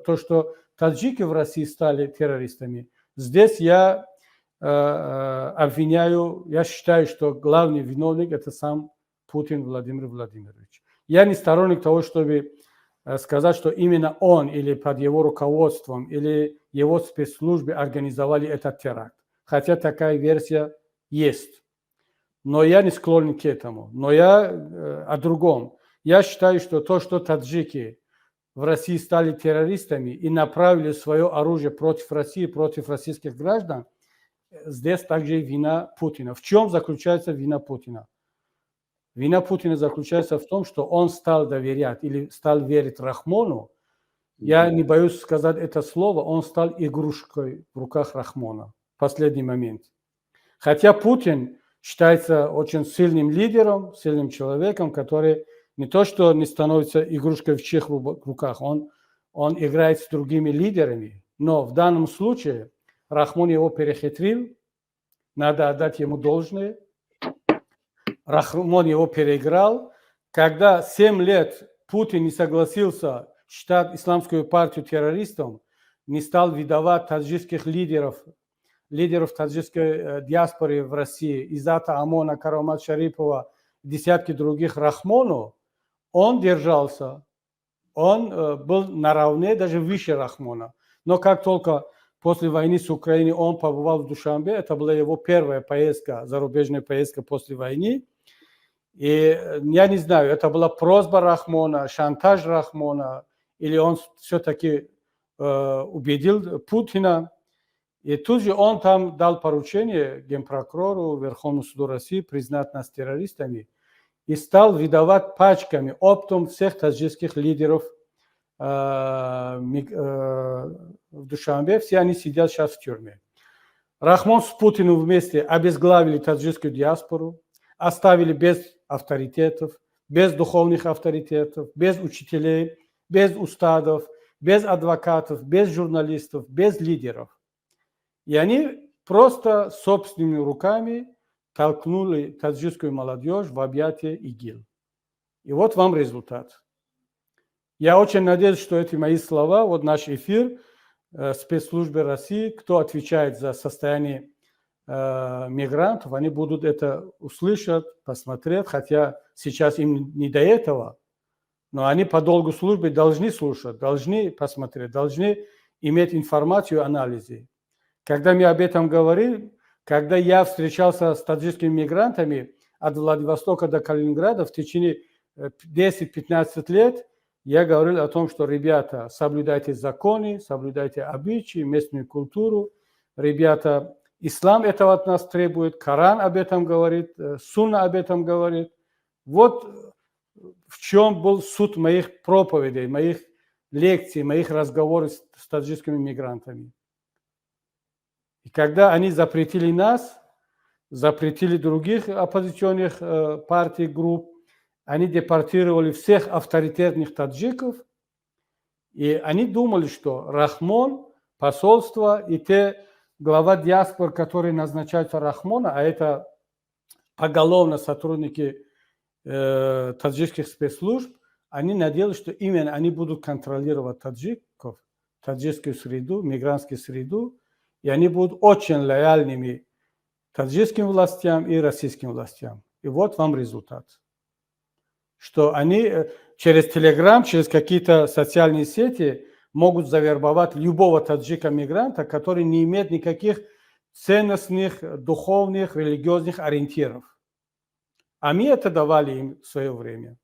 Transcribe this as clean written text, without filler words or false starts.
то, что таджики в России стали террористами, здесь я обвиняю, я считаю, что главный виновник – это сам Путин Владимир Владимирович. Я не сторонник того, чтобы сказать, что именно он или под его руководством, или его спецслужбы организовали этот теракт. Хотя такая версия есть. Но я не склонен к этому. Но я о другом. Я считаю, что то, что таджики в России стали террористами и направили свое оружие против России, против российских граждан, здесь также вина Путина. В чем заключается вина Путина? Вина Путина заключается в том, что он стал доверять или стал верить Рахмону. Я не боюсь сказать это слово, он стал игрушкой в руках Рахмона в последний момент. Хотя Путин считается очень сильным лидером, сильным человеком, который не то что не становится игрушкой в чьих руках, он играет с другими лидерами. Но в данном случае Рахмон его перехитрил, надо отдать ему должное. Рахмон его переиграл. Когда 7 лет Путин не согласился считать исламскую партию террористом, не стал выдавать таджикских лидеров таджикской диаспоры в России, Иззата Амона, Карамат Шарипова, десятки других Рахмону, он держался, он был наравне, даже выше Рахмона. Но как только после войны с Украиной он побывал в Душанбе, это была его первая поездка, зарубежная поездка после войны. И я не знаю, это была просьба Рахмона, шантаж Рахмона, или он все-таки убедил Путина. И тут же он там дал поручение генпрокурору, Верховному суду России признать нас террористами и стал выдавать пачками оптом всех таджикских лидеров в Душанбе. Все они сидят сейчас в тюрьме. Рахмон с Путиным вместе обезглавили таджикскую диаспору, оставили без авторитетов, без духовных авторитетов, без учителей, без устадов, без адвокатов, без журналистов, без лидеров. И они просто собственными руками толкнули таджикскую молодежь в объятия ИГИЛ. И вот вам результат. Я очень надеюсь, что эти мои слова, вот наш эфир, спецслужбы России, кто отвечает за состояние мигрантов, они будут это услышать, посмотреть, хотя сейчас им не до этого, но они по долгу службы должны слушать, должны посмотреть, должны иметь информацию, анализы. Когда мы об этом говорим, когда я встречался с таджикскими мигрантами от Владивостока до Калининграда в течение 10-15 лет, я говорил о том, что, ребята, соблюдайте законы, соблюдайте обычаи, местную культуру. Ребята, ислам этого от нас требует, Коран об этом говорит, Сунна об этом говорит. Вот в чем был суть моих проповедей, моих лекций, моих разговоров с таджикскими мигрантами. И когда они запретили нас, запретили других оппозиционных партий, групп, они депортировали всех авторитетных таджиков, и они думали, что Рахмон, посольство и те глава диаспор, которые назначаются Рахмона, а это поголовно сотрудники таджикских спецслужб, они надеялись, что именно они будут контролировать таджиков, таджикскую среду, мигрантскую среду, и они будут очень лояльными таджикским властям и российским властям. И вот вам результат. Что они через Телеграм, через какие-то социальные сети могут завербовать любого таджика-мигранта, который не имеет никаких ценностных, духовных, религиозных ориентиров. А мы это давали им в свое время.